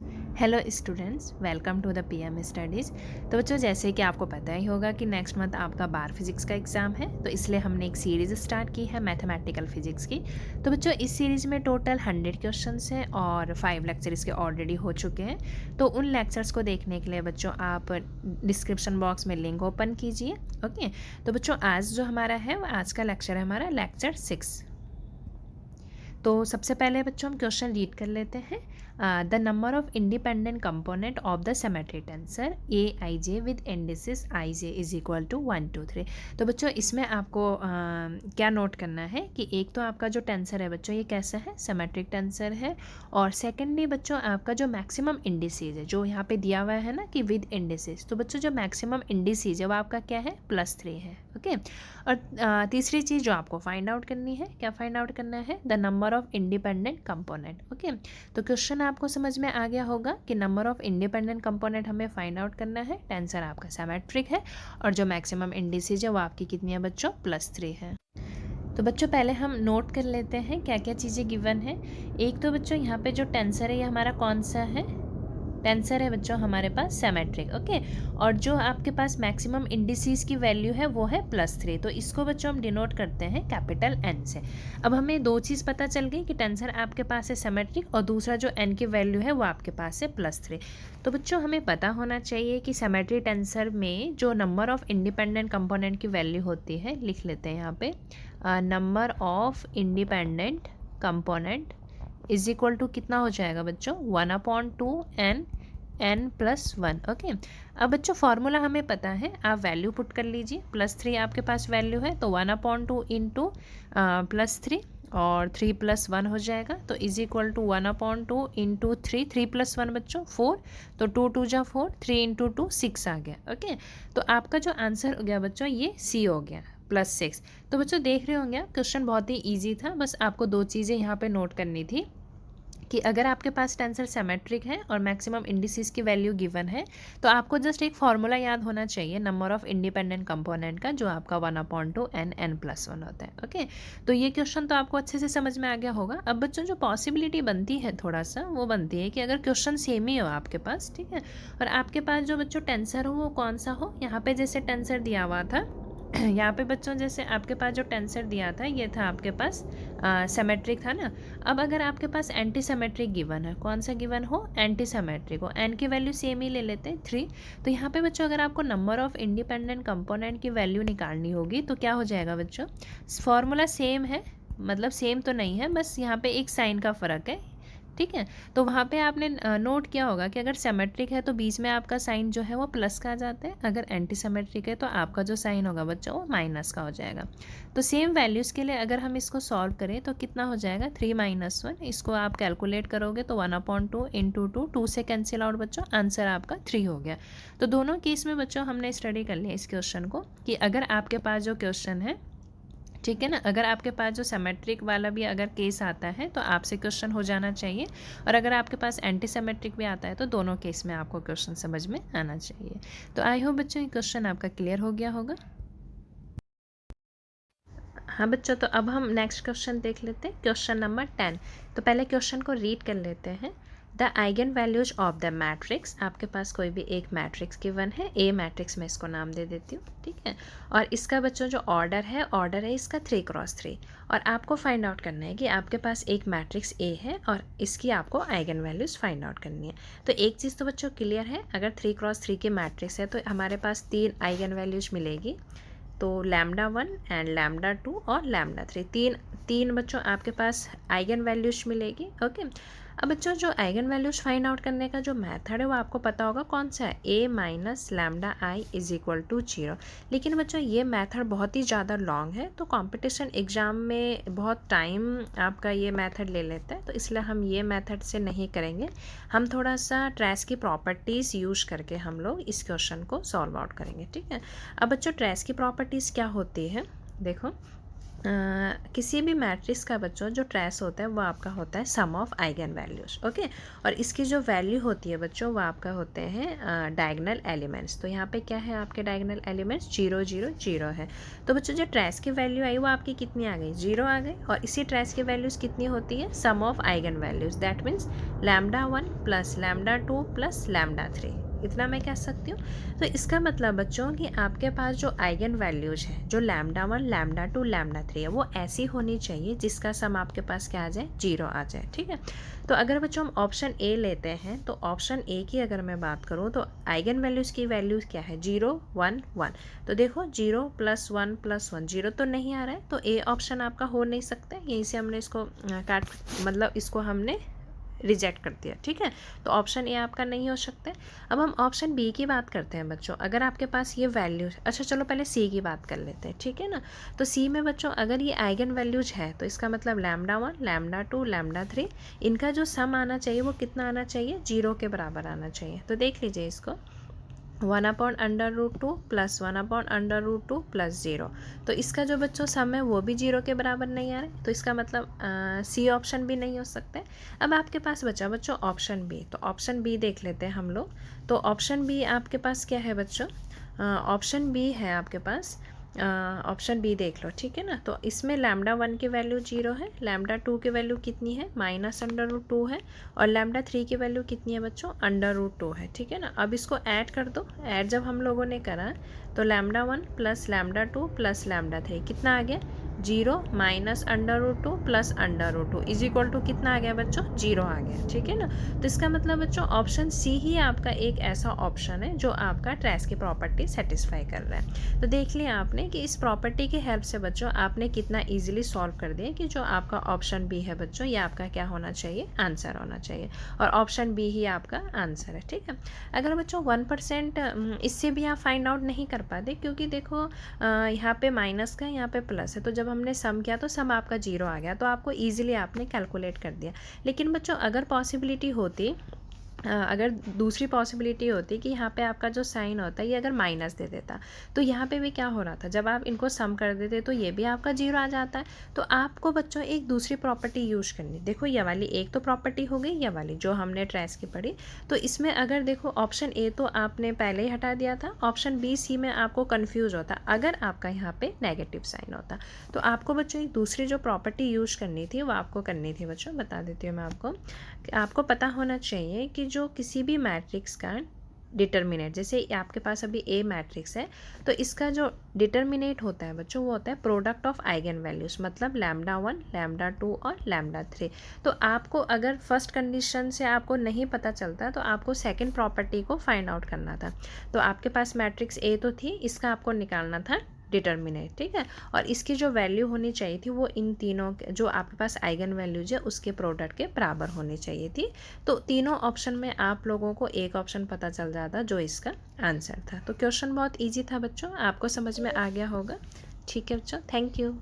Hello students, welcome to the PM Studies. तो बच्चों, जैसे कि आपको पता ही होगा कि नेक्स्ट मंथ आपका बार फिजिक्स का एग्ज़ाम है, तो इसलिए हमने एक सीरीज़ स्टार्ट की है मैथमेटिकल फिजिक्स की। तो बच्चों, इस सीरीज़ में टोटल 100 क्वेश्चंस हैं और 5 लेक्चर इसके ऑलरेडी हो चुके हैं। तो उन लेक्चर्स को देखने के लिए बच्चों आप डिस्क्रिप्शन बॉक्स में लिंक ओपन कीजिए। ओके, तो बच्चों आज जो हमारा है, आज का लेक्चर है हमारा लेक्चर 6। तो सबसे पहले बच्चों हम क्वेश्चन रीड कर लेते हैं। The number of independent component of the symmetry tensor A I J with indices I J is equal to 1 2 3। तो बच्चों इसमें आपको क्या नोट करना है कि एक तो आपका जो टेंसर है बच्चों, ये कैसा है, सिमेट्रिक टेंसर है। और सेकेंडली बच्चों आपका जो मैक्सिमम इंडिसेज है, जो यहाँ पे दिया हुआ है ना कि विद इंडिसेस, तो बच्चों जो मैक्सिमम इंडिसेज है वो आपका क्या है, +3 है। ओके, और तीसरी चीज़ जो आपको फाइंड आउट करनी है, क्या फाइंड आउट करना है, the number of independent component. Okay, तो क्वेश्चन आपको समझ में आ गया होगा कि नंबर ऑफ इंडिपेंडेंट कंपोनेंट हमें फाइंड आउट करना है। टेंसर आपका सिमेट्रिक है और जो मैक्सिमम इंडिसेज है वो आपकी कितनी है बच्चों, +3 है। तो बच्चों पहले हम नोट कर लेते हैं क्या क्या चीज़ें गिवन है। एक तो बच्चों यहाँ पे जो टेंसर है ये हमारा कौन सा है, टेंसर है बच्चों हमारे पास सिमेट्रिक। ओके, और जो आपके पास मैक्सिमम इंडिसेस की वैल्यू है वो है +3, तो इसको बच्चों हम डिनोट करते हैं कैपिटल N से। अब हमें दो चीज़ पता चल गई कि टेंसर आपके पास है सिमेट्रिक और दूसरा जो N की वैल्यू है वो आपके पास है +3। तो बच्चों हमें पता होना चाहिए कि सिमेट्रिक टेंसर में जो नंबर ऑफ इंडिपेंडेंट कंपोनेंट की वैल्यू होती है, लिख लेते हैं यहाँ पे, number of independent component is equal to कितना हो जाएगा बच्चों, 1/2 n+1। ओके, अब बच्चों फार्मूला हमें पता है, आप वैल्यू पुट कर लीजिए। +3 आपके पास वैल्यू है तो 1/2 इंटू +3 और 3 + 1 हो जाएगा, तो इज इक्वल टू 1/2 इंटू 3, 3 + 1 बच्चों 4, तो 2 2 जा 4, 3 इंटू 2 6 आ गया। ओके, तो आपका जो आंसर हो गया बच्चों ये सी हो गया, +6। तो बच्चों देख रहे होंगे आप, क्वेश्चन बहुत ही ईजी था, बस आपको दो चीज़ें यहाँ पे नोट करनी थी कि अगर आपके पास टेंसर सिमेट्रिक है और मैक्सिमम इंडिसेस की वैल्यू गिवन है, तो आपको जस्ट एक फार्मूला याद होना चाहिए नंबर ऑफ इंडिपेंडेंट कंपोनेंट का, जो आपका 1/2 n+1 होता है। ओके, तो ये क्वेश्चन तो आपको अच्छे से समझ में आ गया होगा। अब बच्चों जो पॉसिबिलिटी बनती है थोड़ा सा, वो बनती है कि अगर क्वेश्चन सेम ही हो आपके पास, ठीक है, और आपके पास जो बच्चों टेंसर हो वो कौन सा हो, यहाँ पे जैसे टेंसर दिया हुआ था यहाँ पे बच्चों जैसे आपके पास जो टेंसर दिया था ये था आपके पास सिमेट्रिक था ना। अब अगर आपके पास एंटी सिमेट्रिक गिवन है, कौन सा गिवन हो, एंटी सिमेट्रिक हो, एन की वैल्यू सेम ही ले लेते हैं 3। तो यहाँ पे बच्चों अगर आपको नंबर ऑफ इंडिपेंडेंट कंपोनेंट की वैल्यू निकालनी होगी तो क्या हो जाएगा बच्चों, फॉर्मूला सेम है, मतलब सेम तो नहीं है, बस यहाँ पे एक साइन का फ़र्क है। ठीक है, तो वहाँ पे आपने नोट किया होगा कि अगर सिमेट्रिक है तो बीच में आपका साइन जो है वो प्लस का आ जाता है, अगर एंटी सिमेट्रिक है तो आपका जो साइन होगा बच्चों वो माइनस का हो जाएगा। तो सेम वैल्यूज़ के लिए अगर हम इसको सॉल्व करें तो कितना हो जाएगा, 3 - 1, इसको आप कैलकुलेट करोगे तो 1/2 इंटू 2 से कैंसिल आउट बच्चों, आंसर आपका 3 हो गया। तो दोनों केस में बच्चों हमने स्टडी कर लिया इस क्वेश्चन को कि अगर आपके पास जो क्वेश्चन है, ठीक है ना, अगर आपके पास जो सिमेट्रिक वाला भी अगर केस आता है तो आपसे क्वेश्चन हो जाना चाहिए, और अगर आपके पास एंटी सिमेट्रिक भी आता है तो दोनों केस में आपको क्वेश्चन समझ में आना चाहिए। तो आई होप बच्चों ये क्वेश्चन आपका क्लियर हो गया होगा। हाँ बच्चों, तो अब हम नेक्स्ट क्वेश्चन देख लेते हैं, क्वेश्चन नंबर 10। तो पहले क्वेश्चन को रीड कर लेते हैं। The eigen values of the matrix, आपके पास कोई भी एक मैट्रिक्स गिवन है, ए मैट्रिक्स, मैं इसको नाम दे देती हूँ, ठीक है, और इसका बच्चों जो ऑर्डर है इसका 3×3, और आपको फाइंड आउट करना है कि आपके पास एक मैट्रिक्स ए है और इसकी आपको आइगन वैल्यूज़ फाइंड आउट करनी है। तो एक चीज़ तो बच्चों क्लियर है, अगर 3×3 के मैट्रिक्स है तो हमारे पास 3 आइगन वैल्यूज़ मिलेगी, तो λ1 एंड λ2 और λ3, तीन बच्चों आपके पास आइगन वैल्यूज मिलेगी। ओके, अब बच्चों जो आइगन वैल्यूज फाइंड आउट करने का जो मेथड है वो आपको पता होगा कौन सा है, a - λI is equal to 0। लेकिन बच्चों ये मेथड बहुत ही ज़्यादा लॉन्ग है, तो कंपटीशन एग्ज़ाम में बहुत टाइम आपका ये मेथड ले लेता है, तो इसलिए हम ये मेथड से नहीं करेंगे। हम थोड़ा सा ट्रेस की प्रॉपर्टीज़ यूज़ करके हम लोग इस क्वेश्चन को सॉल्व आउट करेंगे, ठीक है। अब बच्चों ट्रेस की प्रॉपर्टीज़ क्या होती है, देखो, किसी भी मैट्रिक्स का बच्चों जो ट्रेस होता है वो आपका होता है sum of eigen values, okay. और इसकी जो वैल्यू होती है बच्चों वो आपका होते हैं डायगनल एलिमेंट्स। तो यहाँ पे क्या है आपके डायगनल एलिमेंट्स 0 0 0 है। तो बच्चों जो ट्रेस की वैल्यू आई वो आपकी कितनी आ गई, 0 आ गई। और इसी ट्रेस की वैल्यूज़ कितनी होती है, sum of eigenvalues, that means λ1 plus λ2 plus λ3, इतना मैं कह सकती हूँ। तो इसका मतलब बच्चों कि आपके पास जो आइगन वैल्यूज है जो λ1 λ2 λ3 है वो ऐसी होनी चाहिए जिसका सम आपके पास क्या आ जाए, 0 आ जाए, ठीक है। तो अगर बच्चों हम ऑप्शन ए लेते हैं तो ऑप्शन ए की अगर मैं बात करूँ तो आइगन वैल्यूज़ की वैल्यूज़ क्या है, 0 1 1। तो देखो 0 + 1 + 1 0 तो नहीं आ रहा है, तो ए ऑप्शन आपका हो नहीं सकता। यहीं से हमने इसको काट मतलब इसको हमने रिजेक्ट कर दिया, ठीक है। तो ऑप्शन ए आपका नहीं हो सकता है। अब हम ऑप्शन बी की बात करते हैं बच्चों। अगर आपके पास ये वैल्यूज, अच्छा चलो पहले सी की बात कर लेते हैं, ठीक है ना। तो सी में बच्चों अगर ये आइगन वैल्यूज है तो इसका मतलब λ1 λ2 λ3 इनका जो सम आना चाहिए वो कितना आना चाहिए, 0 के बराबर आना चाहिए। तो देख लीजिए इसको, 1/√2 + 1/√2 + 0। तो इसका जो बच्चों सम है वो भी 0 के बराबर नहीं आ रहा है, तो इसका मतलब सी ऑप्शन भी नहीं हो सकता है। अब आपके पास बचा बच्चों ऑप्शन बी। तो ऑप्शन बी देख लेते हैं हम लोग। तो ऑप्शन बी आपके पास क्या है बच्चों, ऑप्शन बी है आपके पास, ऑप्शन बी देख लो, ठीक है ना। तो इसमें λ1 की वैल्यू 0 है, λ2 की वैल्यू कितनी है, -√2 है, और λ3 की वैल्यू कितनी है बच्चों, √2 है, ठीक है ना। अब इसको ऐड कर दो। ऐड जब हम लोगों ने करा तो λ1 + λ2 + λ3 कितना आ गया, 0 -√2 + √2 = कितना आ गया बच्चों, 0 आ गया, ठीक है ना। तो इसका मतलब बच्चों ऑप्शन सी ही आपका एक ऐसा ऑप्शन है जो आपका ट्रेस की प्रॉपर्टी सेटिस्फाई कर रहा है। तो देख लिया आपने कि इस प्रॉपर्टी की हेल्प से बच्चों आपने कितना इजीली सॉल्व कर दिया कि जो आपका ऑप्शन बी है बच्चों ये आपका क्या होना चाहिए, आंसर होना चाहिए। और ऑप्शन बी ही आपका आंसर है, ठीक है। अगर बच्चों 1% इससे भी आप फाइंड आउट नहीं कर पाते, क्योंकि देखो यहाँ पे माइनस का, यहाँ पे प्लस है, तो जब हमने सम किया तो सम आपका 0 आ गया, तो आपको ईजिली आपने कैलकुलेट कर दिया। लेकिन बच्चों अगर पॉसिबिलिटी होती, अगर दूसरी पॉसिबिलिटी होती कि यहाँ पे आपका जो साइन होता है ये अगर माइनस दे देता, तो यहाँ पे भी क्या हो रहा था, जब आप इनको सम कर देते तो ये भी आपका 0 आ जाता है। तो आपको बच्चों एक दूसरी प्रॉपर्टी यूज करनी। देखो ये वाली एक तो प्रॉपर्टी हो गई, ये वाली जो हमने ट्रेस की पढ़ी। तो इसमें अगर देखो ऑप्शन ए तो आपने पहले ही हटा दिया था, ऑप्शन बी सी में आपको कन्फ्यूज होता अगर आपका यहाँ पे नेगेटिव साइन होता। तो आपको बच्चों एक दूसरी जो प्रॉपर्टी यूज करनी थी वो आपको करनी थी बच्चों, बता देती हूँ मैं आपको। आपको पता होना चाहिए कि जो किसी भी मैट्रिक्स का डिटर्मिनेट, जैसे आपके पास अभी ए मैट्रिक्स है तो इसका जो डिटर्मिनेट होता है बच्चों वो होता है प्रोडक्ट ऑफ आइगन वैल्यूज, मतलब λ1 λ2 और λ3। तो आपको अगर फर्स्ट कंडीशन से आपको नहीं पता चलता तो आपको सेकंड प्रॉपर्टी को फाइंड आउट करना था। तो आपके पास मैट्रिक्स ए तो थी, इसका आपको निकालना था डिटर्मिनेट, ठीक है। और इसकी जो वैल्यू होनी चाहिए थी वो इन तीनों जो आपके पास आइगन वैल्यूज है उसके प्रोडक्ट के बराबर होनी चाहिए थी। तो तीनों ऑप्शन में आप लोगों को एक ऑप्शन पता चल जाता जो इसका आंसर था। तो क्वेश्चन बहुत इजी था बच्चों, आपको समझ में आ गया होगा, ठीक है बच्चों, थैंक यू।